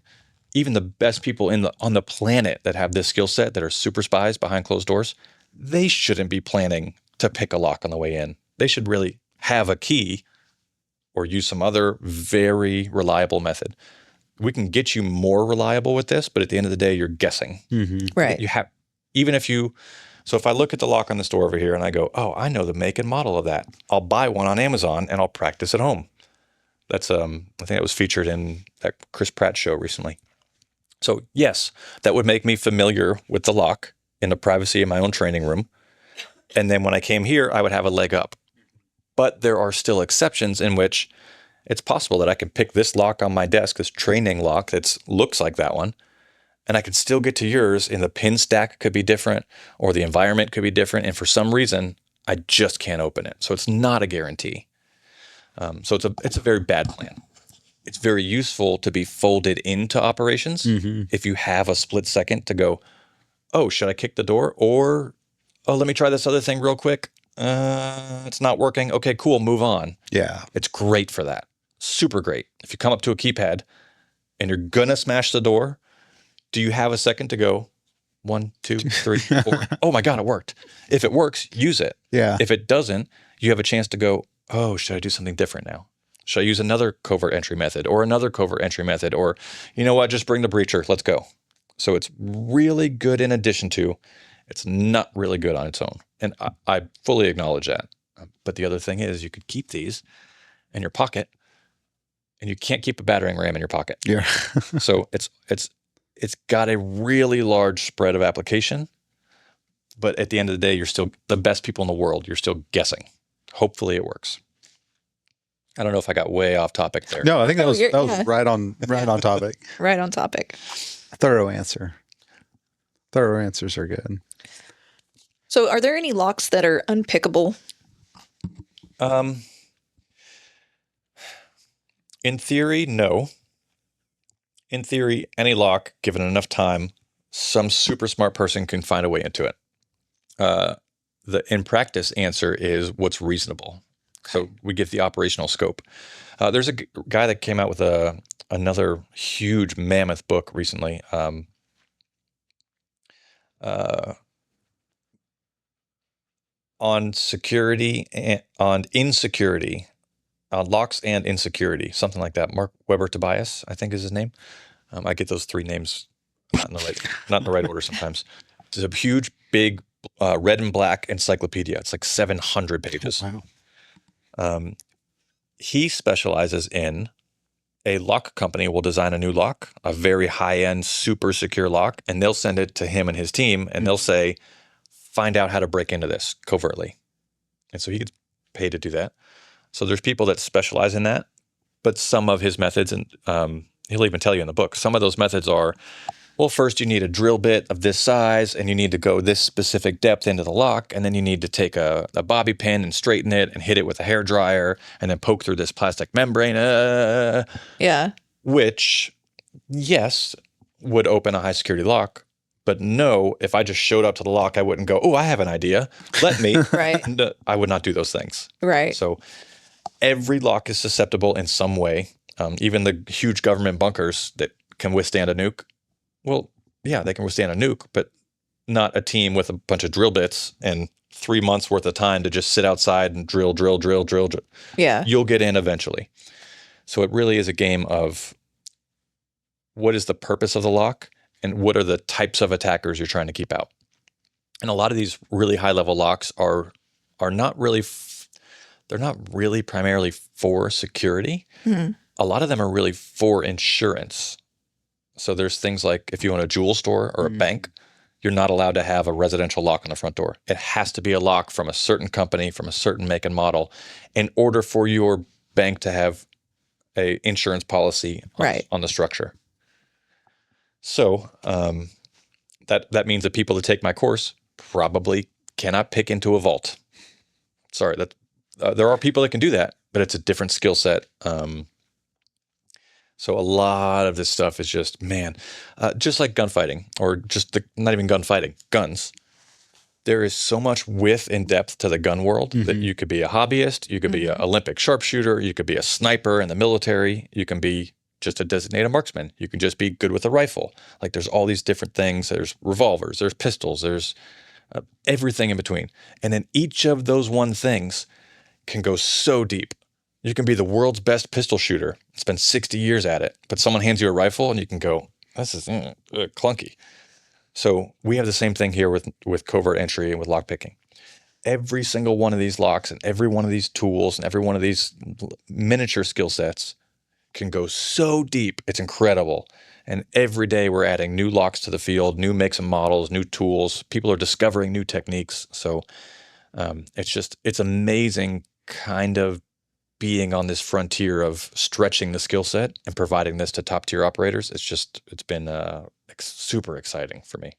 Even the best people on the planet that have this skill set, that are super spies behind closed doors, they shouldn't be planning to pick a lock on the way in. They should really have a key or use some other very reliable method. We can get you more reliable with this, but at the end of the day, you're guessing. Mm-hmm. Right. So if I look at the lock on the store over here and I go, oh, I know the make and model of that. I'll buy one on Amazon and I'll practice at home. That's I think that was featured in that Chris Pratt show recently. So yes, that would make me familiar with the lock in the privacy of my own training room. And then when I came here, I would have a leg up. But there are still exceptions in which it's possible that I can pick this lock on my desk, this training lock that looks like that one, and I could still get to yours, and the pin stack could be different or the environment could be different. And for some reason, I just can't open it. So it's not a guarantee. So it's a very bad plan. It's very useful to be folded into operations. If you have a split second to go, oh, should I kick the door? Or, oh, let me try this other thing real quick. It's not working. Okay, cool. Move on. Yeah. It's great for that. Super great. If you come up to a keypad and you're going to smash the door, do you have a second to go 1, 2, 3, 4? Oh my God, it worked. If it works, use it. Yeah. If it doesn't, you have a chance to go, oh, should I do something different now? Should I use another covert entry method or another covert entry method? Or, you know what, just bring the breacher. Let's go. So it's really good in addition to, it's not really good on its own. And I fully acknowledge that. But the other thing is you could keep these in your pocket and you can't keep a battering ram in your pocket. Yeah. So it's got a really large spread of application, but at the end of the day, you're still the best people in the world. You're still guessing. Hopefully it works. I don't know if I got way off topic there. No, I think that was right on topic. Right on topic. Thorough answer. Thorough answers are good. So are there any locks that are unpickable? In theory, no. In theory, any lock, given enough time, some super smart person can find a way into it. The in practice answer is what's reasonable. So we give the operational scope. There's a guy that came out with another huge mammoth book recently. On security and on insecurity, on locks and insecurity, something like that. Mark Weber Tobias, I think is his name. I get those three names not in the right order sometimes. It's a huge, big red and black encyclopedia. It's like 700 pages. Oh, wow. He specializes in a lock company will design a new lock, a very high-end, super secure lock, and they'll send it to him and his team, and they'll say, find out how to break into this covertly. And so he gets paid to do that. So there's people that specialize in that, but some of his methods, and he'll even tell you in the book, some of those methods are, well, first you need a drill bit of this size, and you need to go this specific depth into the lock, and then you need to take a bobby pin and straighten it and hit it with a hair dryer, and then poke through this plastic membrane. Yeah. Which, yes, would open a high security lock, but no, if I just showed up to the lock, I wouldn't go, oh, I have an idea. Let me. Right. And, I would not do those things. Right. So every lock is susceptible in some way. Even the huge government bunkers that can withstand a nuke. Well, yeah, they can withstand a nuke, but not a team with a bunch of drill bits and 3 months worth of time to just sit outside and drill. Yeah. You'll get in eventually. So it really is a game of what is the purpose of the lock and what are the types of attackers you're trying to keep out. And a lot of these really high level locks are not really, they're not really primarily for security. Mm-hmm. A lot of them are really for insurance. So there's things like if you own a jewel store or a bank, you're not allowed to have a residential lock on the front door. It has to be a lock from a certain company, from a certain make and model, in order for your bank to have a insurance policy on the structure. So that means that people that take my course probably cannot pick into a vault. Sorry, there are people that can do that, but it's a different skill set. So a lot of this stuff is just, just like gunfighting, or just not even gunfighting, guns. There is so much width and depth to the gun world that you could be a hobbyist, you could be an Olympic sharpshooter, you could be a sniper in the military, you can be just a designated marksman, you can just be good with a rifle. Like there's all these different things. There's revolvers, there's pistols, there's everything in between. And then each of those one things can go so deep. You can be the world's best pistol shooter, spend 60 years at it, but someone hands you a rifle and you can go, this is clunky. So we have the same thing here with covert entry and with lockpicking. Every single one of these locks and every one of these tools and every one of these miniature skill sets can go so deep. It's incredible. And every day we're adding new locks to the field, new makes and models, new tools. People are discovering new techniques. So it's amazing kind of being on this frontier of stretching the skill set and providing this to top tier operators. It's been super exciting for me.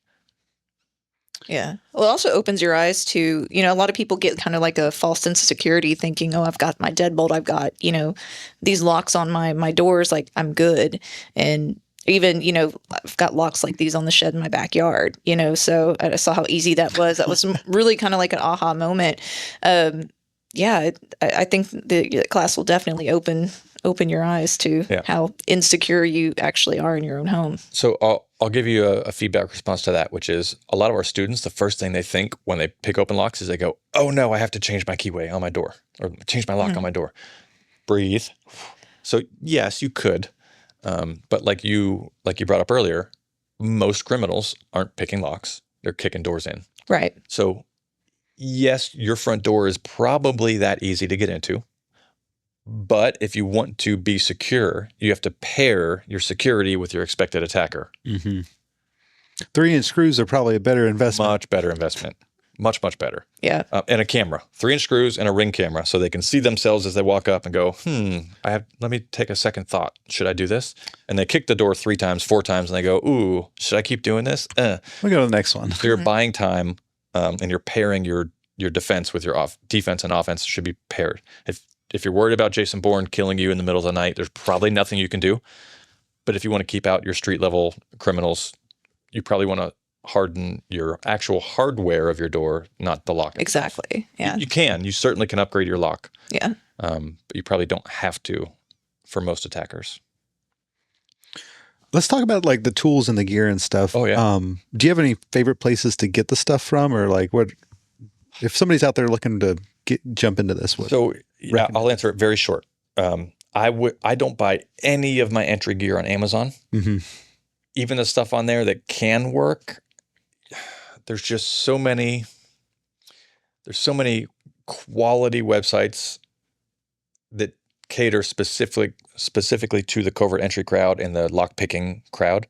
Yeah. Well, it also opens your eyes to, a lot of people get kind of like a false sense of security thinking, oh, I've got my deadbolt. I've got, these locks on my doors. Like, I'm good. And even, I've got locks like these on the shed in my backyard, so I saw how easy that was. That was really kind of like an aha moment. Yeah, I think the class will definitely open your eyes to how insecure you actually are in your own home. So I'll give you a feedback response to that, which is a lot of our students, the first thing they think when they pick open locks is they go, oh no, I have to change my keyway on my door or change my lock on my door. Breathe. So yes, you could. But like you brought up earlier, most criminals aren't picking locks. They're kicking doors in. Right. So yes, your front door is probably that easy to get into. But if you want to be secure, you have to pair your security with your expected attacker. Mm-hmm. 3-inch screws are probably a better investment. Much better investment. Much, much better. Yeah. And a camera. 3-inch screws and a Ring camera so they can see themselves as they walk up and go, let me take a second thought. Should I do this? And they kick the door 3 times, 4 times, and they go, ooh, should I keep doing this? We'll go to the next one. So you're buying time and you're pairing your defense with your defense, and offense should be paired. If you're worried about Jason Bourne killing you in the middle of the night, there's probably nothing you can do. But if you want to keep out your street level criminals, you probably want to harden your actual hardware of your door, not the lock. Exactly. Yeah. You certainly can upgrade your lock. Yeah. But you probably don't have to for most attackers. Let's talk about like the tools and the gear and stuff. Oh yeah. Do you have any favorite places to get the stuff from, or like what if somebody's out there looking to jump into this? I'll answer it very short. I don't buy any of my entry gear on Amazon. Mm-hmm. Even the stuff on there that can work. There's just so many. There's so many quality websites that cater specifically to the covert entry crowd and the lockpicking crowd,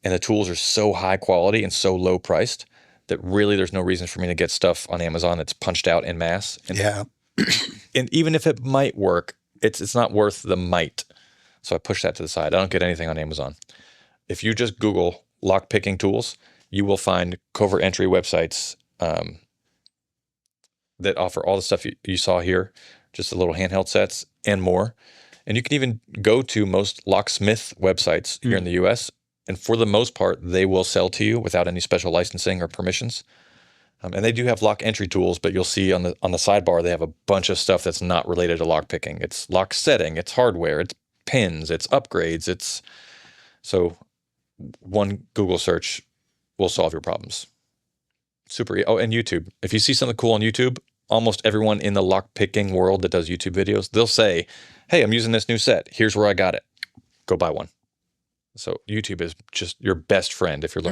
and the tools are so high quality and so low priced that really there's no reason for me to get stuff on Amazon that's punched out en masse. And even if it might work, it's not worth the might. So I push that to the side. I don't get anything on Amazon. If you just Google lockpicking tools, you will find covert entry websites that offer all the stuff you saw here, just the little handheld sets and more. And you can even go to most locksmith websites here in the US, and for the most part, they will sell to you without any special licensing or permissions. And they do have lock entry tools, but you'll see on the sidebar they have a bunch of stuff that's not related to lockpicking. It's lock setting, it's hardware, it's pins, it's upgrades, so one Google search will solve your problems. Super. Oh, and YouTube. If you see something cool on YouTube, almost everyone in the lockpicking world that does YouTube videos, they'll say, hey, I'm using this new set. Here's where I got it. Go buy one. So YouTube is just your best friend if you're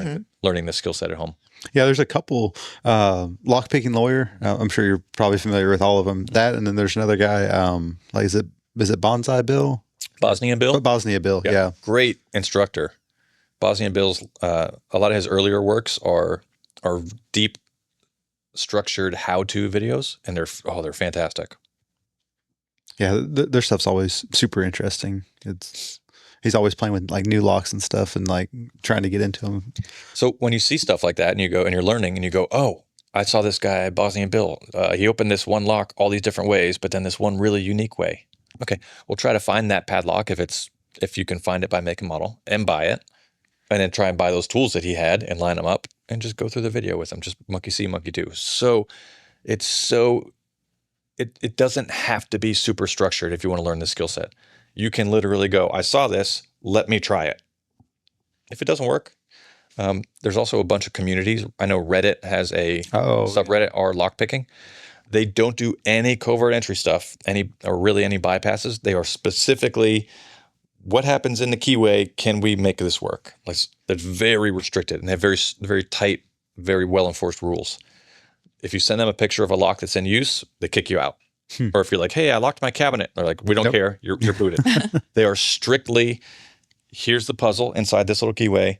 learning this skill set at home. Yeah, there's a couple. Lockpicking Lawyer. I'm sure you're probably familiar with all of them. That, and then there's another guy. Is it Bonsai Bill? Bosnian Bill? Bosnia Bill, yeah. Great instructor. Bosnian Bill's, a lot of his earlier works are deep, structured how-to videos, and they're fantastic. Yeah, their stuff's always super interesting. He's always playing with like new locks and stuff and like trying to get into them. So when you see stuff like that and you go and you're learning and you go, oh, I saw this guy, Bosnian Bill. He opened this one lock all these different ways, but then this one really unique way. Okay, we'll try to find that padlock if you can find it by make and model, and buy it, and then try and buy those tools that he had and line them up and just go through the video with them. Just monkey see, monkey do. So it doesn't have to be super structured if you want to learn this skill set. You can literally go, I saw this, let me try it. If it doesn't work, there's also a bunch of communities. I know Reddit has a subreddit or lockpicking. They don't do any covert entry stuff, or really any bypasses. They are specifically, what happens in the keyway? Can we make this work? Like, they're very restricted and they have very, very tight, very well enforced rules. If you send them a picture of a lock that's in use, they kick you out. Or if you're like, hey, I locked my cabinet, they're like, we don't care. You're booted. They are strictly, here's the puzzle inside this little keyway.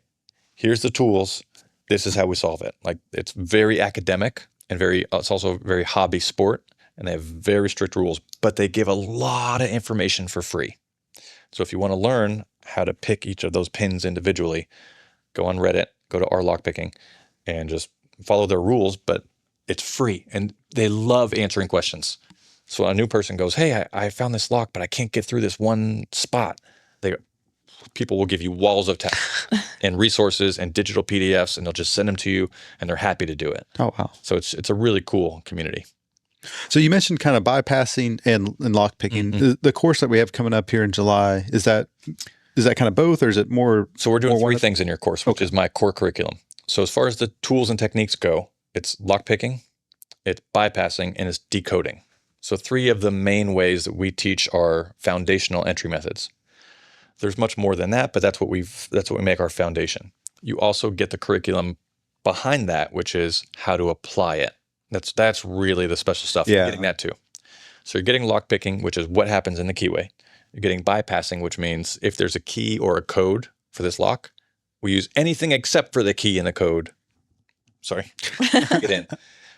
Here's the tools. This is how we solve it. Like, it's very academic and it's also very hobby sport. and they have very strict rules, but they give a lot of information for free. So if you want to learn how to pick each of those pins individually, go on Reddit, go to lockpicking, and just follow their rules, but it's free, and they love answering questions. So a new person goes, hey, I found this lock, but I can't get through this one spot. People will give you walls of text and resources and digital PDFs, and they'll just send them to you, and they're happy to do it. Oh, wow. So it's a really cool community. So you mentioned kind of bypassing and lockpicking. Mm-hmm. The course that we have coming up here in July, is that kind of both, or is it more? So we're doing three things in your course, which is my core curriculum. So as far as the tools and techniques go, it's lockpicking, it's bypassing, and it's decoding. So three of the main ways that we teach are foundational entry methods. There's much more than that, but that's what we make our foundation. You also get the curriculum behind that, which is how to apply it. That's really the special stuff. Yeah. You're getting that too. So you're getting lockpicking, which is what happens in the keyway. You're getting bypassing, which means if there's a key or a code for this lock, we use anything except for the key and the code. Sorry, get in.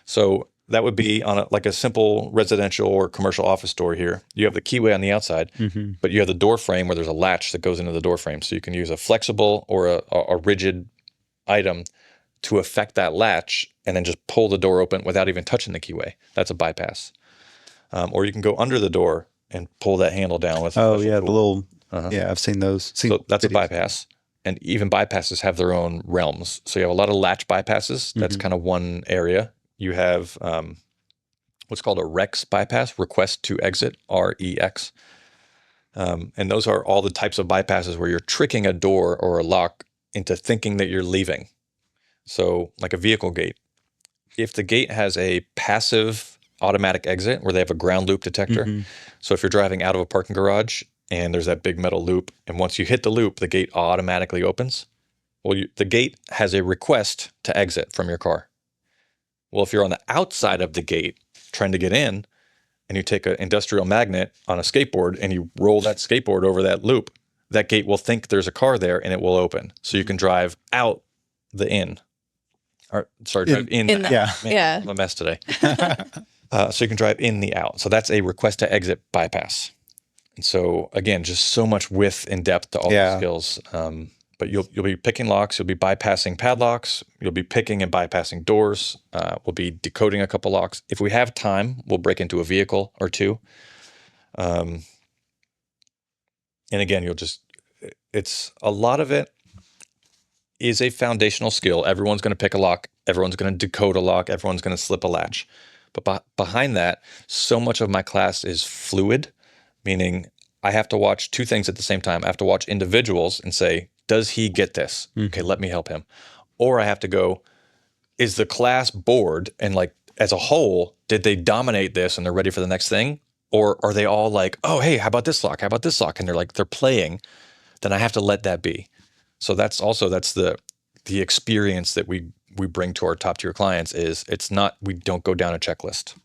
So that would be on like a simple residential or commercial office door here. You have the keyway on the outside, mm-hmm. but you have the door frame where there's a latch that goes into the door frame. So you can use a flexible or a rigid item to affect that latch and then just pull the door open without even touching the keyway. That's a bypass. Or you can go under the door and pull that handle down with. Oh yeah, tool. The little. Yeah, I've seen those. So that's videos. A bypass. And even bypasses have their own realms. So you have a lot of latch bypasses. That's mm-hmm. kind of one area. You have what's called a REX bypass, request to exit, REX. And those are all the types of bypasses where you're tricking a door or a lock into thinking that you're leaving. So like a vehicle gate. If the gate has a passive automatic exit where they have a ground loop detector, mm-hmm. so if you're driving out of a parking garage and there's that big metal loop, and once you hit the loop, the gate automatically opens. Well, the gate has a request to exit from your car. Well, if you're on the outside of the gate trying to get in and you take an industrial magnet on a skateboard and you roll that skateboard over that loop, that gate will think there's a car there and it will open. So you can drive out the in. Drive in. Yeah. Man, yeah. I'm a mess today. So you can drive in the out. So that's a request to exit bypass. And so again, just so much width and depth to all the skills. But you'll be picking locks, you'll be bypassing padlocks, you'll be picking and bypassing doors, we'll be decoding a couple locks. If we have time, we'll break into a vehicle or two. And again, it's a lot of it is a foundational skill. Everyone's going to pick a lock, everyone's going to decode a lock, everyone's going to slip a latch. But behind that, so much of my class is fluid, meaning I have to watch two things at the same time. I have to watch individuals and say, does he get this? Mm-hmm. Okay, let me help him. Or I have to go, is the class bored and like as a whole, did they dominate this and they're ready for the next thing? Or are they all like, oh, hey, how about this lock? How about this lock? And they're playing. Then I have to let that be. So that's the experience that we bring to our top tier clients is we don't go down a checklist.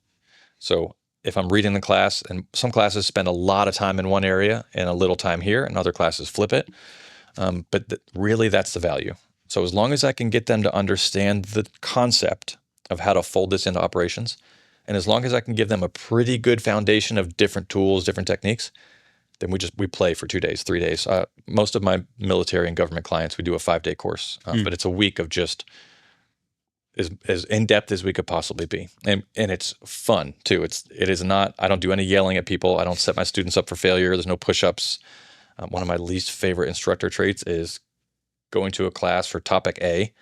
So if I'm reading the class, and some classes spend a lot of time in one area and a little time here, and other classes flip it. But really, that's the value. So as long as I can get them to understand the concept of how to fold this into operations, and as long as I can give them a pretty good foundation of different tools, different techniques, then we play for 2 days, 3 days. Most of my military and government clients, we do a 5-day course, but it's a week of just as in-depth as we could possibly be. And it's fun too. It is not, I don't do any yelling at people. I don't set my students up for failure. There's no push-ups. One of my least favorite instructor traits is going to a class for topic A,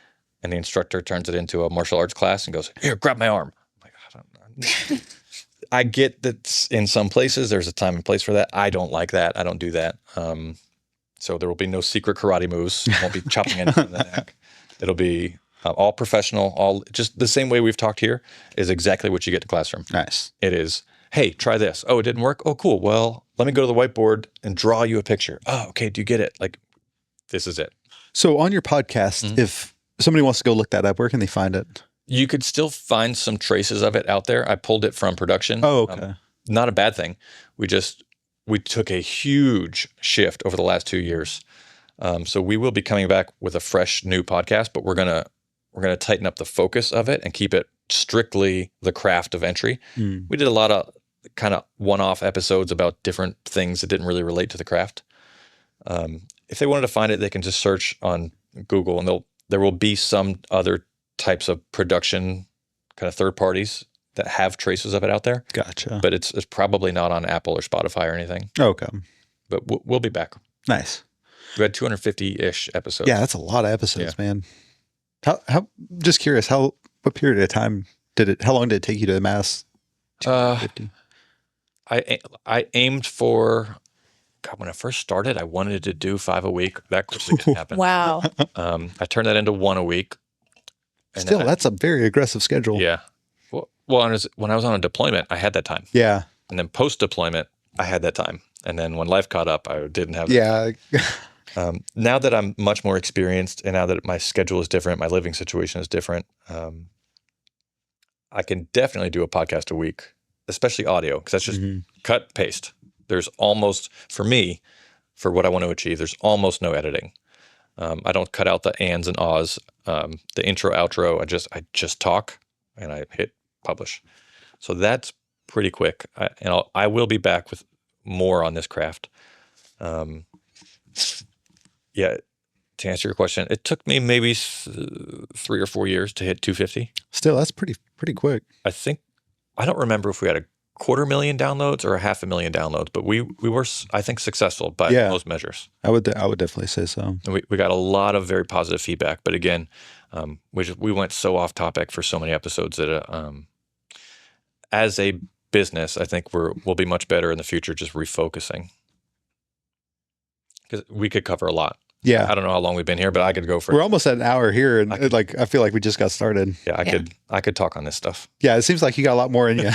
and the instructor turns it into a martial arts class and goes, here, grab my arm. I'm like, I don't know. I get that in some places there's a time and place for that. I don't like that. I don't do that. So there will be no secret karate moves. I won't be chopping anyone in the neck. It'll be all professional, all just the same way we've talked here is exactly what you get in the classroom. Nice. It is, hey, try this. Oh, it didn't work? Oh, cool. Well, let me go to the whiteboard and draw you a picture. Oh, okay. Do you get it? Like, this is it. So on your podcast, if somebody wants to go look that up, where can they find it? You could still find some traces of it out there. I pulled it from production. Oh, okay. Not a bad thing. We took a huge shift over the last 2 years. So we will be coming back with a fresh new podcast, but we're gonna tighten up the focus of it and keep it strictly the craft of entry. We did a lot of kind of one-off episodes about different things that didn't really relate to the craft. If they wanted to find it, they can just search on Google, and there will be some other types of production kind of third parties that have traces of it out there. Gotcha. But it's probably not on Apple or Spotify or anything. Okay. But we'll be back. Nice. We had 250-ish episodes. Yeah, that's a lot of episodes, man. How? Just curious, what period of time how long did it take you to amass 250? I aimed for, God, when I first started, I wanted to do 5 a week. That quickly didn't happen. Wow. I turned that into 1 a week. And still, that's a very aggressive schedule. Yeah. Well, when I was on a deployment, I had that time. Yeah. And then post-deployment, I had that time. And then when life caught up, I didn't have that time. Now that I'm much more experienced, and now that my schedule is different, my living situation is different, I can definitely do a podcast a week, especially audio, because that's just cut, paste. There's almost, for me, for what I want to achieve, there's almost no editing. I don't cut out the ands and ahs, the intro, outro. I just talk, and I hit publish. So that's pretty quick. I will be back with more on this craft. Yeah, to answer your question, it took me maybe 3 or 4 years to hit 250. Still, that's pretty quick. I don't remember if we had a 250,000 downloads or 500,000 downloads, but we were, I think, successful by most measures. I would definitely say so. And we got a lot of very positive feedback, but again, we went so off topic for so many episodes that as a business, I think we'll be much better in the future just refocusing, because we could cover a lot. Yeah. I don't know how long we've been here, but I could go for. We're almost at an hour here, and I feel like we just got started. Yeah, I could talk on this stuff. Yeah, it seems like you got a lot more in you.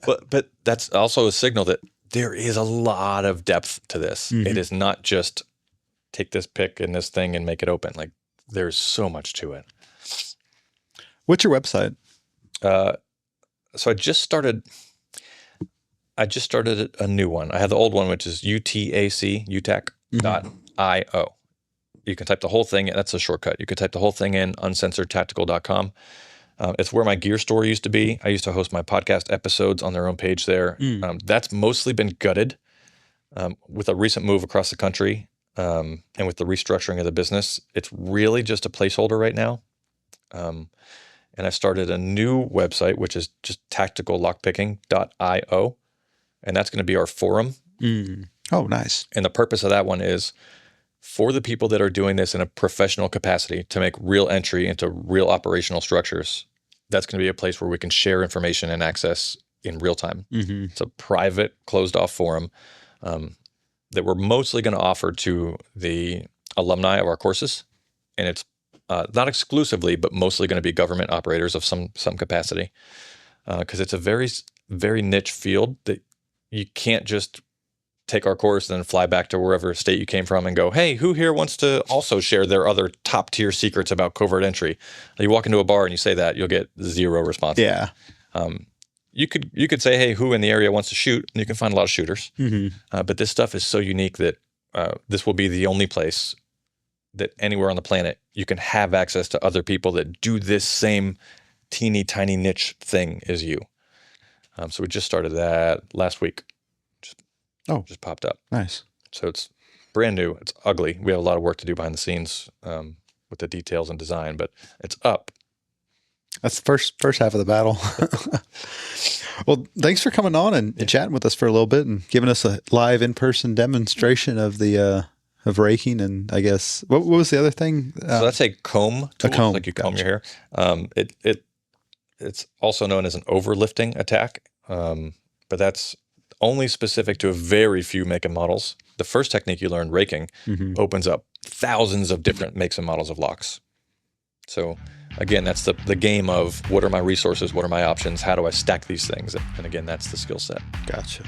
but that's also a signal that there is a lot of depth to this. It is not just take this pick and this thing and make it open. Like, there's so much to it. What's your website? So I just started a new one. I have the old one, which is utac.io. You can type the whole thing. That's a shortcut. You can type the whole thing in, uncensoredtactical.com. It's where my gear store used to be. I used to host my podcast episodes on their own page there. That's mostly been gutted with a recent move across the country and with the restructuring of the business. It's really just a placeholder right now. And I started a new website, which is just tacticallockpicking.io. And that's going to be our forum. Oh, nice. And the purpose of that one is for the people that are doing this in a professional capacity to make real entry into real operational structures. That's going to be a place where we can share information and access in real time. It's a private, closed-off forum that we're mostly going to offer to the alumni of our courses. And it's not exclusively, but mostly going to be government operators of some capacity, because it's a very, very niche field that you can't just take our course and then fly back to wherever state you came from and go, hey, who here wants to also share their other top tier secrets about covert entry? You walk into a bar and you say that, you'll get 0 response. Yeah. You could say, hey, who in the area wants to shoot? And you can find a lot of shooters. But this stuff is so unique that this will be the only place that anywhere on the planet you can have access to other people that do this same teeny tiny niche thing as you. So we just started that last week. Just popped up. Nice. So it's brand new. It's ugly. We have a lot of work to do behind the scenes with the details and design, but it's up. That's the first half of the battle. Well, thanks for coming on and chatting with us for a little bit and giving us a live in-person demonstration of the of raking. And I guess what was the other thing? So that's a comb tool. A comb, like you comb your hair. It's also known as an overlifting attack, but that's only specific to a very few make and models. The first technique you learn, raking, opens up thousands of different makes and models of locks. So again, that's the game of what are my resources? What are my options? How do I stack these things? And again, that's the skill set. Gotcha.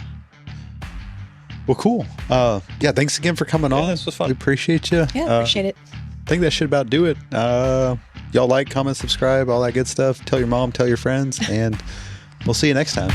Well, cool. Yeah, thanks again for coming on. This was fun. We appreciate you. Yeah, appreciate it. I think that should about do it. Y'all like, comment, subscribe, all that good stuff. Tell your mom, tell your friends, and we'll see you next time.